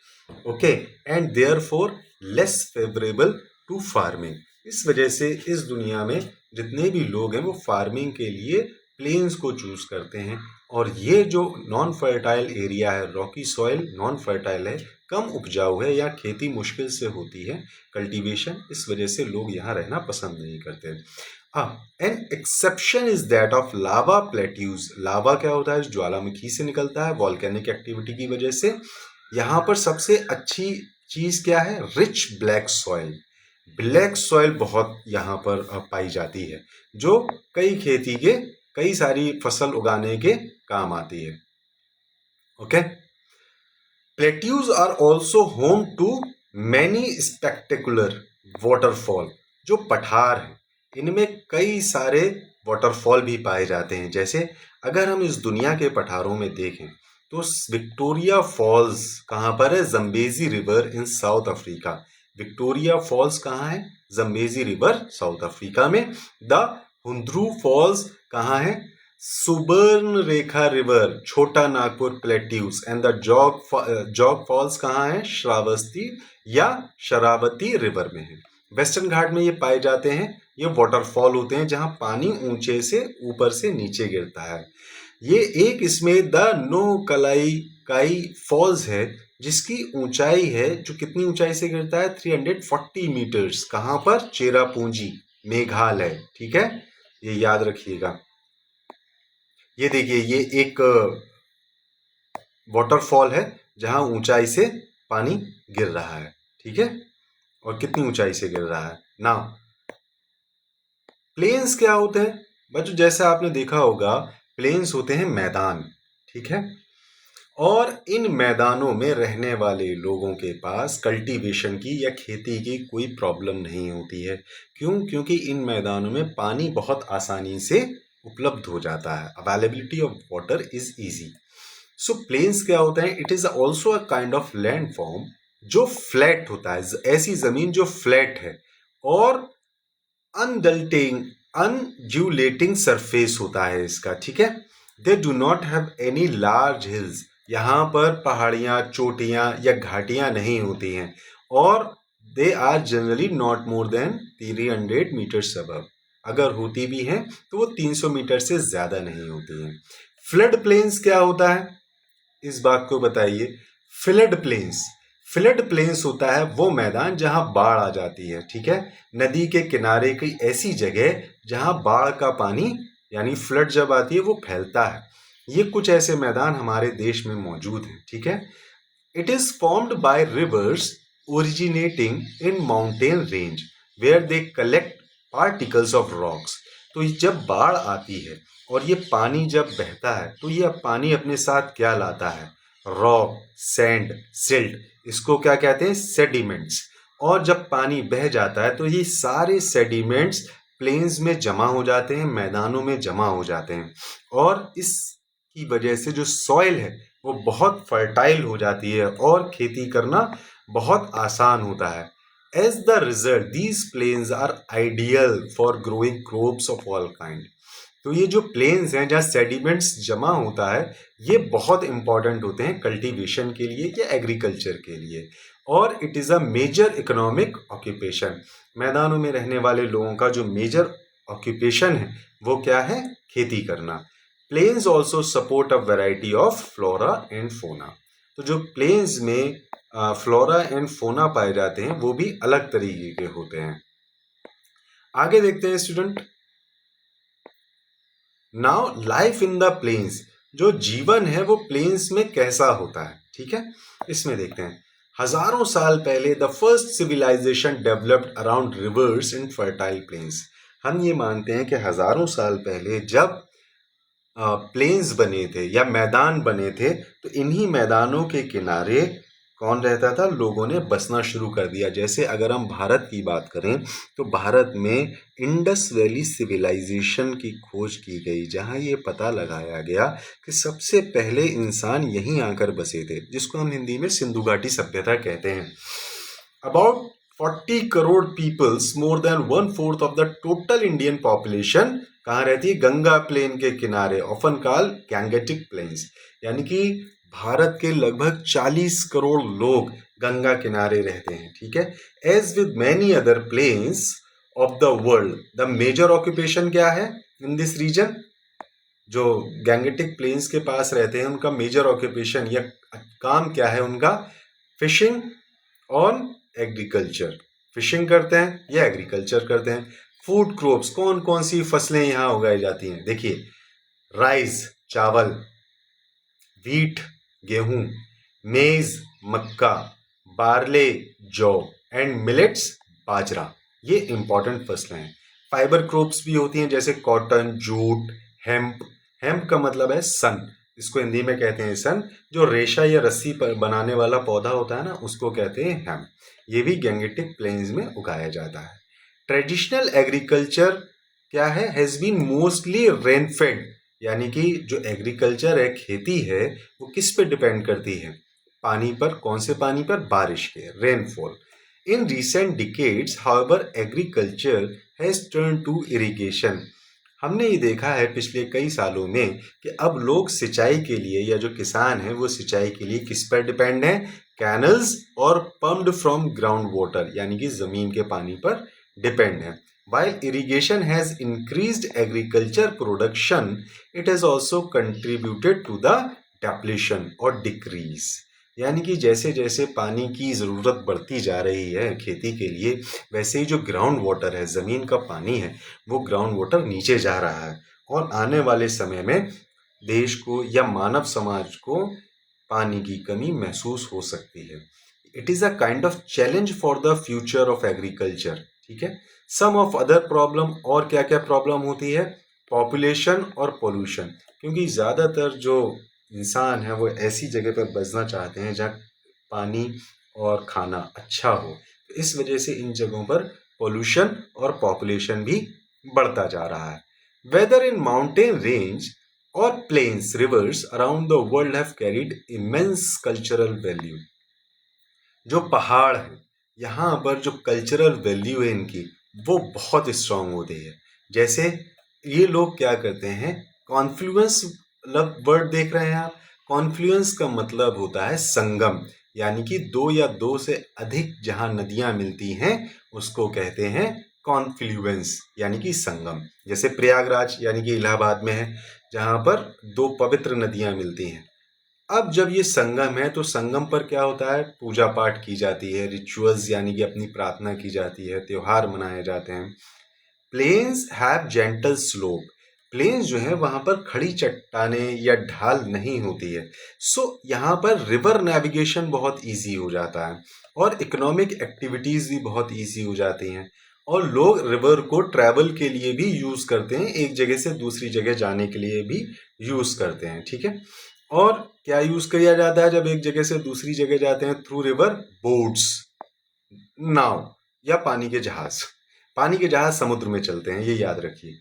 Okay, and therefore less favourable to farming. इस वजह से इस दुनिया में जितने भी लोग हैं वो फार्मिंग के लिए प्लेन्स को चूज करते हैं। और ये जो नॉन फर्टाइल एरिया है, रॉकी सॉइल नॉन फर्टाइल है, कम उपजाऊ है या खेती मुश्किल से होती है, कल्टीवेशन, इस वजह से लोग यहाँ रहना पसंद नहीं करते। An exception is that of lava plateaus. Lava क्या होता है? ज्वालामुखी से निकलता है वॉल्केनिक एक्टिविटी की वजह से। यहाँ पर सबसे अच्छी चीज क्या है? Rich black soil. Black soil बहुत यहाँ पर पाई जाती है, जो कई खेती के, कई सारी फसल उगाने के काम आती है। Okay, plateaus are also home to many spectacular waterfall. जो पठार है इनमें कई सारे वाटरफॉल भी पाए जाते हैं। जैसे अगर हम इस दुनिया के पठारों में देखें तो विक्टोरिया फॉल्स कहाँ पर है? Zambezi river in South Africa. Victoria falls कहाँ है? जम्बेजी रिवर साउथ अफ्रीका में। द हुंद्रू फॉल्स कहाँ है? Subarnarekha river, Chota Nagpur plateaus and the Jog falls कहाँ है? श्रावस्ती या शरावती रिवर में है। वेस्टर्न घाट में ये पाए जाते हैं। ये वाटरफॉल होते हैं जहां पानी ऊंचे से ऊपर से नीचे गिरता है। ये एक इसमें द नो कलाई काई फॉल्स है जिसकी ऊंचाई है, जो कितनी ऊंचाई से गिरता है? 340 मीटर्स। कहाँ पर? चेरापूंजी, मेघालय। ठीक है, ये याद रखिएगा। ये देखिए, ये एक वाटरफॉल है जहां ऊंचाई से पानी गिर रहा है। ठीक है, और कितनी ऊंचाई से गिर रहा है ना। प्लेन्स क्या होते हैं बच्चों? जैसे आपने देखा होगा, प्लेन्स होते हैं मैदान। ठीक है, और इन मैदानों में रहने वाले लोगों के पास कल्टीवेशन की या खेती की कोई प्रॉब्लम नहीं होती है। क्यों? क्योंकि इन मैदानों में पानी बहुत आसानी से उपलब्ध हो जाता है। Availability of water is easy. So plains क्या होता है? It is also a kind of land form जो फ्लैट होता है, ऐसी जमीन जो फ्लैट है और अनडल्टिंग अनड्यूलेटिंग सरफेस होता है इसका। ठीक है, they do not have any large hills. यहाँ पर पहाड़ियाँ, चोटियाँ या घाटियाँ नहीं होती हैं, और they are generally not more than 300 metres above. अगर होती भी हैं तो वो 300 मीटर से ज़्यादा नहीं होती हैं। फ्लड प्लेन्स क्या होता है? इस बात को बताइए। फ्लड प्लेन्स, फ्लड प्लेन्स होता है वो मैदान जहां बाढ़ आ जाती है। ठीक है, नदी के किनारे की ऐसी जगह जहां बाढ़ का पानी यानी फ्लड जब आती है वो फैलता है। ये कुछ ऐसे मैदान हमारे देश में मौजूद हैं। ठीक है, it is formed by rivers originating in mountain range where they collect particles of rocks. तो जब बाढ़ आती है और ये पानी जब बहता है तो ये पानी अपने साथ क्या लाता है? रॉक, सैंड, सिल्ट, इसको क्या कहते हैं? सेडिमेंट्स। और जब पानी बह जाता है तो ये सारे सेडिमेंट्स प्लेन्स में जमा हो जाते हैं, मैदानों में जमा हो जाते हैं, और इसकी वजह से जो सॉइल है वो बहुत फर्टाइल हो जाती है और खेती करना बहुत आसान होता है। As the result these plains are ideal for growing crops of all kind. तो ये जो प्लेन्स हैं जहाँ सेडिमेंट्स जमा होता है, ये बहुत इंपॉर्टेंट होते हैं कल्टीवेशन के लिए या एग्रीकल्चर के लिए, और it is a major economic occupation. मैदानों में रहने वाले लोगों का जो मेजर ऑक्यूपेशन है वो क्या है? खेती करना। Plains also support a variety of flora and fauna. तो जो प्लेन्स में फ्लोरा एंड फोना पाए जाते हैं वो भी अलग तरीके के होते हैं। आगे देखते हैं student. Now life in the plains, जो जीवन है वो प्लेन्स में कैसा होता है? ठीक है, इसमें देखते हैं। हजारों साल पहले the first civilization developed around rivers in fertile plains. हम ये मानते हैं कि हजारों साल पहले जब प्लेन्स बने थे या मैदान बने थे तो इन्हीं मैदानों के किनारे कौन रहता था? लोगों ने बसना शुरू कर दिया। जैसे अगर हम भारत की बात करें तो भारत में इंडस वैली सिविलाइजेशन की खोज की गई, जहां ये पता लगाया गया कि सबसे पहले इंसान यहीं आकर बसे थे, जिसको हम हिंदी में सिंधु घाटी सभ्यता कहते हैं। About 40 crore peoples, more than 1/4 of the total Indian population कहाँ रहती है? गंगा प्लेन के किनारे, ऑफन कॉल गैंगेटिक प्लेन्स। यानी कि भारत के लगभग 40 करोड़ लोग गंगा किनारे रहते हैं। ठीक है, as with many other plains of the world, the major occupation क्या है इन दिस रीजन? जो गैंगेटिक प्लेन्स के पास रहते हैं उनका मेजर ऑक्यूपेशन या काम क्या है उनका? फिशिंग और एग्रीकल्चर। फिशिंग करते हैं या एग्रीकल्चर करते हैं। फूड क्रॉप्स, कौन कौन सी फसलें यहाँ उगाई जाती हैं? देखिए, राइस, चावल, व्हीट, गेहूं, मेज, मक्का, बार्ले, जौ, एंड मिलेट्स, बाजरा, ये इंपॉर्टेंट फसलें हैं। फाइबर क्रॉप्स भी होती हैं जैसे कॉटन, जूट, हेम्प। हेम्प का मतलब है सन, इसको हिंदी में कहते हैं सन। जो रेशा या रस्सी पर बनाने वाला पौधा होता है ना, उसको कहते हैं हेम्प। ये भी गैंगेटिक प्लेन्स में उगाया जाता है। ट्रेडिशनल एग्रीकल्चर क्या है? Has been mostly rainfed. यानी कि जो एग्रीकल्चर है, खेती है, वो किस पे डिपेंड करती है? पानी पर। कौन से पानी पर? बारिश के, rainfall. In recent decades however agriculture has turn to irrigation. हमने ये देखा है पिछले कई सालों में कि अब लोग सिंचाई के लिए या जो किसान हैं वो सिंचाई के लिए किस पर डिपेंड हैं? कैनल्स और पम्प्ड फ्रॉम ग्राउंड वाटर यानी कि ज़मीन के पानी पर डिपेंड है। While irrigation has increased agriculture production, it has also contributed to the depletion और decrease। यानी कि जैसे जैसे पानी की ज़रूरत बढ़ती जा रही है खेती के लिए, वैसे ही जो ग्राउंड वाटर है, ज़मीन का पानी है, वो ग्राउंड वाटर नीचे जा रहा है और आने वाले समय में देश को या मानव समाज को पानी की कमी महसूस हो सकती है। It is a kind of challenge for the future of agriculture. ठीक है। सम ऑफ अदर प्रॉब्लम, और क्या क्या प्रॉब्लम होती है? पॉपुलेशन और पोल्यूशन, क्योंकि ज़्यादातर जो इंसान है वो ऐसी जगह पर बसना चाहते हैं जहाँ पानी और खाना अच्छा हो, तो इस वजह से इन जगहों पर पोल्यूशन और पॉपुलेशन भी बढ़ता जा रहा है। वेदर इन माउंटेन रेंज और plains, rivers around the world have carried immense cultural value. जो पहाड़ हैं यहाँ पर जो कल्चरल वैल्यू है इनकी, वो बहुत स्ट्रांग होती है। जैसे ये लोग क्या करते हैं, कॉन्फ्लुएंस, मतलब वर्ड देख रहे हैं आप, कॉन्फ्लुएंस का मतलब होता है संगम, यानी कि दो या दो से अधिक जहाँ नदियाँ मिलती हैं उसको कहते हैं कॉन्फ्लुएंस यानी कि संगम। जैसे प्रयागराज यानी कि इलाहाबाद में है, जहाँ पर दो पवित्र नदियाँ मिलती हैं। अब जब ये संगम है तो संगम पर क्या होता है? पूजा पाठ की जाती है, रिचुअल्स यानी कि अपनी प्रार्थना की जाती है, त्योहार मनाए जाते हैं। Plains have gentle slope, plains जो है वहाँ पर खड़ी चट्टानें या ढाल नहीं होती है। सो यहाँ पर रिवर नेविगेशन बहुत इजी हो जाता है और इकोनॉमिक एक्टिविटीज़ भी बहुत इजी हो जाती हैं और लोग रिवर को ट्रैवल के लिए भी यूज़ करते हैं, एक जगह से दूसरी जगह जाने के लिए भी यूज़ करते हैं। ठीक है। और क्या यूज़ किया जाता है जब एक जगह से दूसरी जगह जाते हैं थ्रू रिवर? बोट्स, नाव या पानी के जहाज। पानी के जहाज समुद्र में चलते हैं, ये याद रखिए।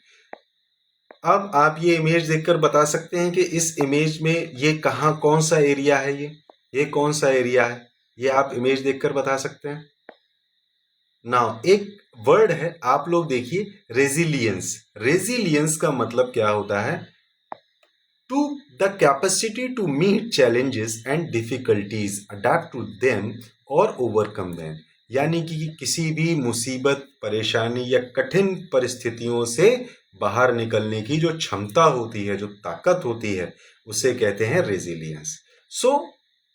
अब आप ये इमेज देखकर बता सकते हैं कि इस इमेज में ये कहाँ, कौन सा एरिया है? ये कौन सा एरिया है? ये आप इमेज देखकर बता सकते हैं। नाउ एक वर्ड है, आप लोग देखिए, रेजिलियंस। रेजिलियंस का मतलब क्या होता है? To the capacity to meet challenges and difficulties, adapt to them और ओवरकम देम। यानी कि किसी भी मुसीबत, परेशानी या कठिन परिस्थितियों से बाहर निकलने की जो क्षमता होती है, जो ताकत होती है, उसे कहते हैं रेजिलियंस। सो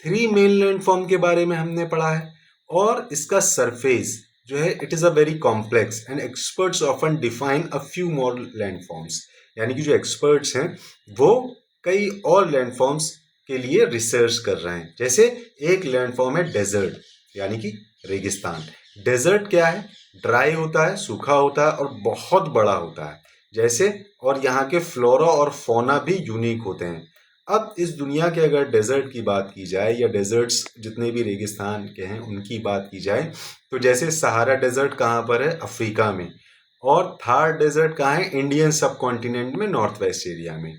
3 मेन लैंडफॉर्म के बारे में हमने पढ़ा है और इसका सरफेस जो है it is a very complex and experts often define a few more landforms. यानी कि जो एक्सपर्ट्स हैं वो कई और लैंडफॉर्म्स के लिए रिसर्च कर रहे हैं। जैसे एक लैंडफॉर्म है डेजर्ट, यानी कि रेगिस्तान। डेजर्ट क्या है? ड्राई होता है, सूखा होता है और बहुत बड़ा होता है। जैसे, और यहाँ के फ्लोरा और फौना भी यूनिक होते हैं। अब इस दुनिया के अगर डेजर्ट की बात की जाए या डेजर्ट्स जितने भी रेगिस्तान के हैं उनकी बात की जाए, तो जैसे सहारा डेजर्ट कहाँ पर है? अफ्रीका में। और थार डेजर्ट कहाँ है? इंडियन सब कॉन्टिनेंट में, नॉर्थ वेस्ट एरिया में।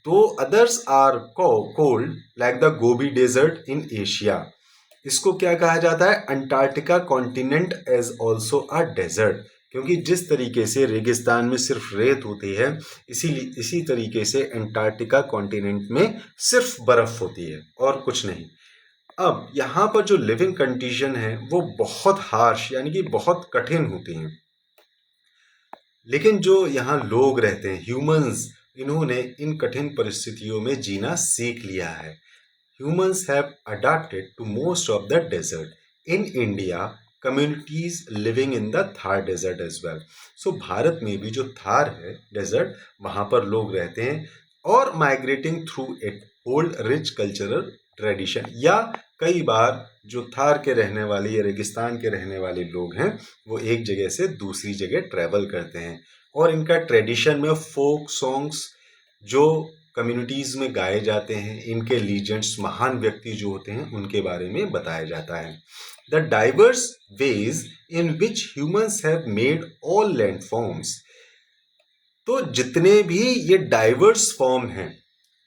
तो others are cold like the Gobi desert in Asia. इसको क्या कहा जाता है? Antarctica continent as also a desert, क्योंकि जिस तरीके से रेगिस्तान में सिर्फ रेत होती है, इसी तरीके से अंटार्कटिका कॉन्टिनेंट में सिर्फ बर्फ होती है और कुछ नहीं। अब यहाँ पर जो लिविंग कंडीशन है वो बहुत हार्श यानी कि बहुत कठिन होती हैं, लेकिन जो यहाँ लोग रहते हैं, ह्यूमंस, इन्होंने इन कठिन परिस्थितियों में जीना सीख लिया है। Humans have adapted to most of the desert. In India, communities living in the Thar desert as well. So Bharat में भी जो थार है डेजर्ट, वहाँ पर लोग रहते हैं और migrating through it hold rich cultural tradition. या कई बार जो थार के रहने वाले या रेगिस्तान के रहने वाले लोग हैं वो एक जगह से दूसरी जगह ट्रैवल करते हैं और इनका ट्रेडिशन में फोक सॉन्ग्स जो कम्युनिटीज़ में गाए जाते हैं, इनके लीजेंड्स, महान व्यक्ति जो होते हैं उनके बारे में बताया जाता है। The diverse ways in which humans have made all land forms. तो जितने भी ये डाइवर्स फॉर्म हैं,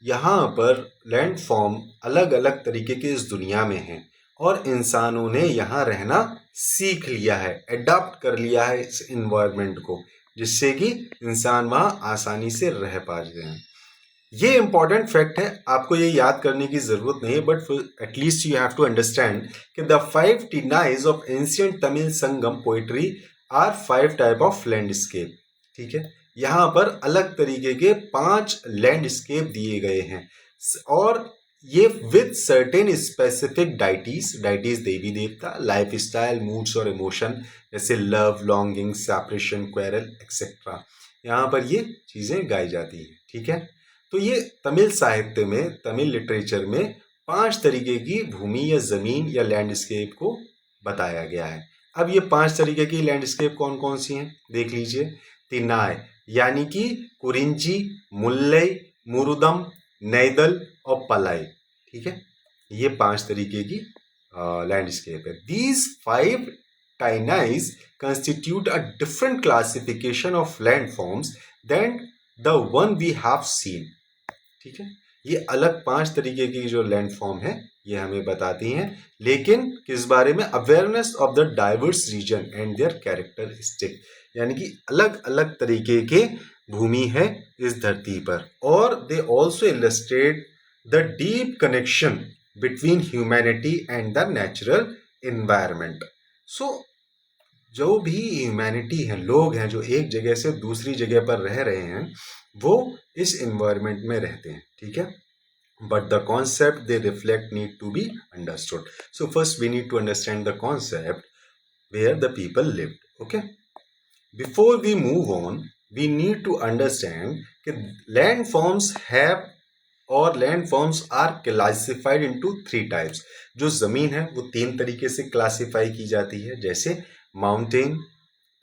यहाँ पर लैंड फॉर्म अलग अलग तरीके के इस दुनिया में हैं और इंसानों ने यहाँ रहना सीख लिया है, अडॉप्ट कर लिया है इस इन्वायरमेंट को। जिससे कि इंसान वहाँ आसानी से रह पाते हैं। ये इंपॉर्टेंट फैक्ट है, आपको ये याद करने की जरूरत नहीं है, but at least you have to understand कि the 5 tinais of ancient Tamil Sangam poetry are 5 type of landscape. ठीक है, यहाँ पर अलग तरीके के 5 लैंडस्केप दिए गए हैं और ये विद सर्टेन स्पेसिफिक डाइटीज देवी देवता, लाइफ स्टाइल, मूड्स और इमोशन जैसे love, longing, separation, quarrel etcetera, यहाँ पर ये चीजें गाई जाती है। ठीक है, तो ये तमिल साहित्य में, तमिल लिटरेचर में 5 तरीके की भूमि या जमीन या लैंडस्केप को बताया गया है। अब ये 5 तरीके की लैंडस्केप कौन कौन सी हैं देख लीजिए। तिनाय यानी कि कुरिंची, मुल्लई, मुरुदम, नैदल और पलाई। ठीक है, ये 5 तरीके की लैंडस्केप है। These 5 टाइनाइज constitute a different classification of landforms than the one we have seen। ठीक है, ये अलग 5 तरीके की जो लैंडफॉर्म है ये हमें बताती हैं, लेकिन किस बारे में? Awareness of the diverse region and their characteristic, यानी कि अलग अलग तरीके के भूमि है इस धरती पर। और they also illustrate the deep connection between humanity and the natural environment. So जो भी ह्यूमैनिटी है, लोग हैं जो एक जगह से दूसरी जगह पर रह रहे हैं, वो इस इन्वायरमेंट में रहते हैं। ठीक है, but the concept they reflect need to be understood. So first we need to understand the concept where the people lived. Okay, before we move on, we need to understand that landforms have और landforms are classified into 3 types. जो जमीन है वो 3 तरीके से classify की जाती है, जैसे माउंटेन,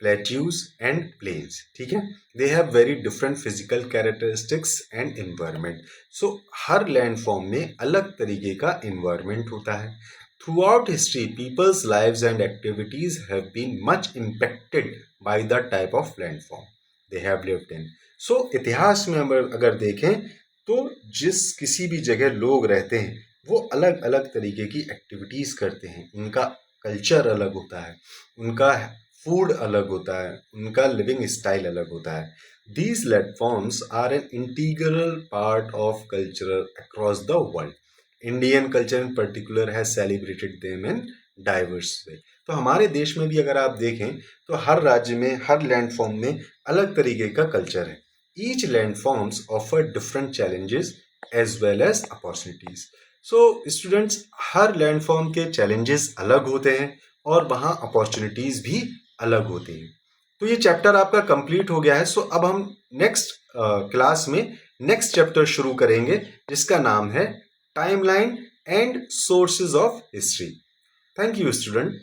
प्लेट्यूज एंड प्लेन्स। ठीक है, they have very different physical characteristics and environment. So हर लैंडफॉर्म में अलग तरीके का इन्वायरमेंट होता है। Throughout history peoples lives and activities have been much impacted by the type of landform they have lived in. So इतिहास में अगर देखें तो जिस किसी भी जगह लोग रहते हैं वो अलग अलग तरीके की एक्टिविटीज़ करते हैं, उनका कल्चर अलग होता है, उनका फूड अलग होता है, उनका लिविंग स्टाइल अलग होता है। These landforms are an integral part of culture across the world. Indian culture in particular has celebrated them in diverse way. तो हमारे देश में भी अगर आप देखें तो हर राज्य में, हर लैंडफॉर्म में अलग तरीके का कल्चर है। Each landforms offer different challenges as well as opportunities. So students, हर लैंडफॉर्म के चैलेंजेस अलग होते हैं और वहाँ अपॉर्चुनिटीज भी अलग होती हैं। तो ये चैप्टर आपका कंप्लीट हो गया है। सो अब हम नेक्स्ट क्लास में नेक्स्ट चैप्टर शुरू करेंगे जिसका नाम है timeline and sources of history. Thank you student.